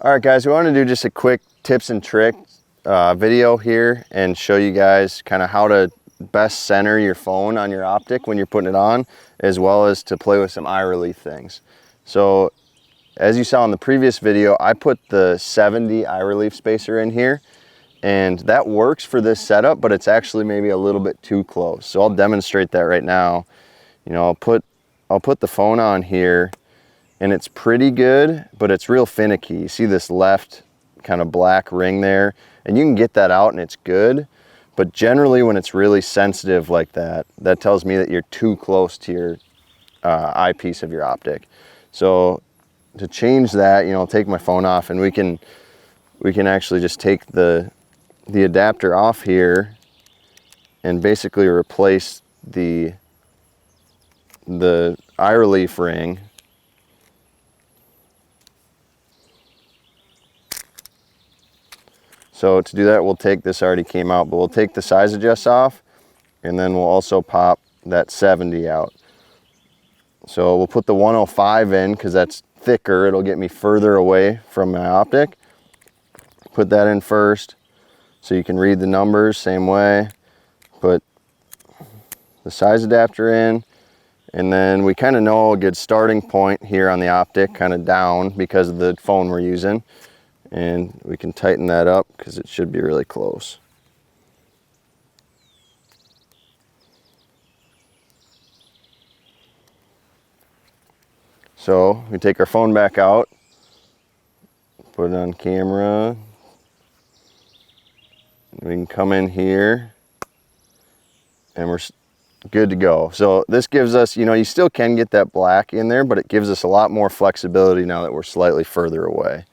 All right, guys, we want to do just a quick tips and tricks video here and show you guys kind of how to best center your phone on your optic when you're putting it on, as well as to play with some eye relief things. So as you saw in the previous video, I put the 70 eye relief spacer in here, and that works for this setup, but it's actually maybe a little bit too close. So I'll demonstrate that right now. You know, I'll put the phone on here, and it's pretty good, but it's real finicky. You see this left kind of black ring there, and you can get that out and it's good. But generally when it's really sensitive like that, that tells me that you're too close to your eyepiece of your optic. So to change that, you know, I'll take my phone off, and we can actually just take the adapter off here and basically replace the eye relief ring. So to do that, we'll take, this already came out, but we'll take the size adjust off, and then we'll also pop that 70 out. So we'll put the 105 in because that's thicker. It'll get me further away from my optic. Put that in first so you can read the numbers same way. Put the size adapter in, and then we kind of know a good starting point here on the optic, kind of down because of the phone we're using. And we can tighten that up because it should be really close. So we take our phone back out, put it on camera. We can come in here and we're good to go. So this gives us, you know, you still can get that black in there, but it gives us a lot more flexibility now that we're slightly further away.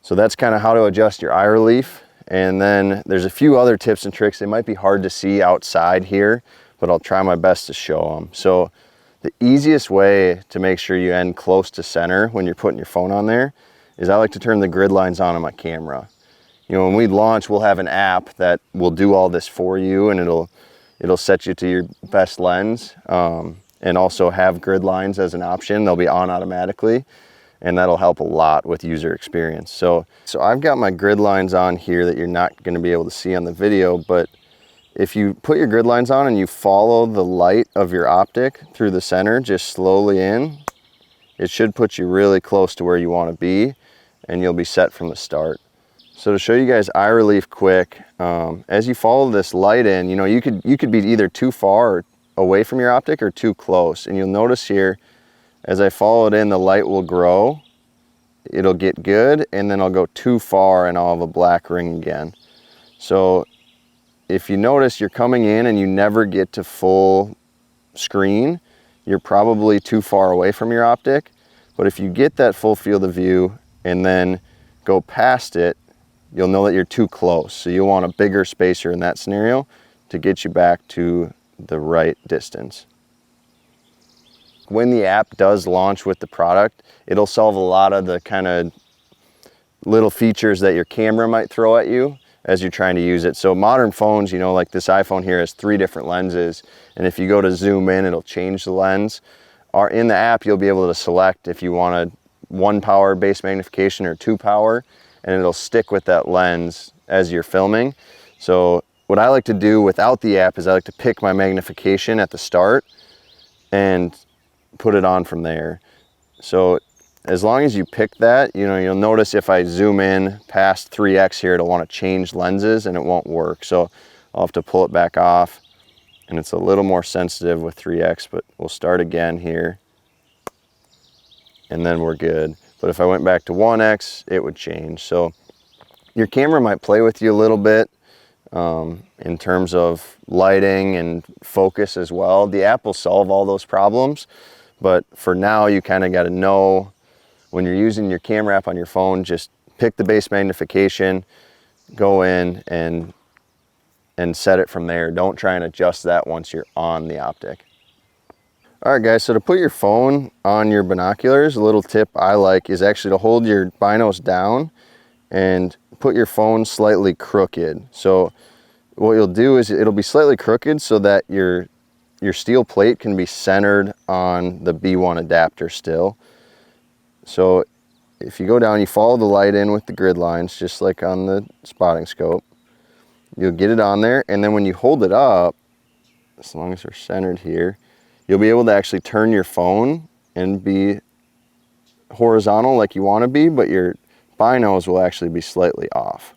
So that's kind of how to adjust your eye relief. And then there's a few other tips and tricks. They might be hard to see outside here, but I'll try my best to show them. So the easiest way to make sure you end close to center when you're putting your phone on there is I like to turn the grid lines on my camera. You know, when we launch, we'll have an app that will do all this for you, and it'll set you to your best lens, and also have grid lines as an option. They'll be on automatically, and that'll help a lot with user experience. So I've got my grid lines on here that you're not going to be able to see on the video, but if you put your grid lines on and you follow the light of your optic through the center, just slowly in, it should put you really close to where you want to be, and you'll be set from the start. So to show you guys eye relief quick, as you follow this light in, you know, you could be either too far or away from your optic or too close. And you'll notice here, as I follow it in, the light will grow, it'll get good, and then I'll go too far and I'll have a black ring again. So if you notice you're coming in and you never get to full screen, you're probably too far away from your optic. But if you get that full field of view and then go past it, you'll know that you're too close. So you'll want a bigger spacer in that scenario to get you back to the right distance. When the app does launch with the product, it'll solve a lot of the kind of little features that your camera might throw at you as you're trying to use it. So modern phones, you know, like this iPhone here has 3 different lenses, and if you go to zoom in, it'll change the lens. Or in the app, you'll be able to select if you want a 1 power base magnification or 2 power, and it'll stick with that lens as you're filming. So what I like to do without the app is I like to pick my magnification at the start and put it on from there. So as long as you pick that, you know, you'll notice if I zoom in past 3x here, it'll want to change lenses and it won't work. So I'll have to pull it back off, and it's a little more sensitive with 3x, but we'll start again here and then we're good. But if I went back to 1x, it would change. So your camera might play with you a little bit in terms of lighting and focus as well. The app will solve all those problems, but for now you kind of got to know when you're using your camera app on your phone, just pick the base magnification, go in and set it from there. Don't try and adjust that once you're on the optic. All right, guys, so to put your phone on your binoculars, a little tip I like is actually to hold your binos down and put your phone slightly crooked. So what you'll do is it'll be slightly crooked so that your steel plate can be centered on the B1 adapter still. So if you go down, you follow the light in with the grid lines, just like on the spotting scope. You'll get it on there, and then when you hold it up, as long as they're centered here, you'll be able to actually turn your phone and be horizontal like you want to be, but your binos will actually be slightly off.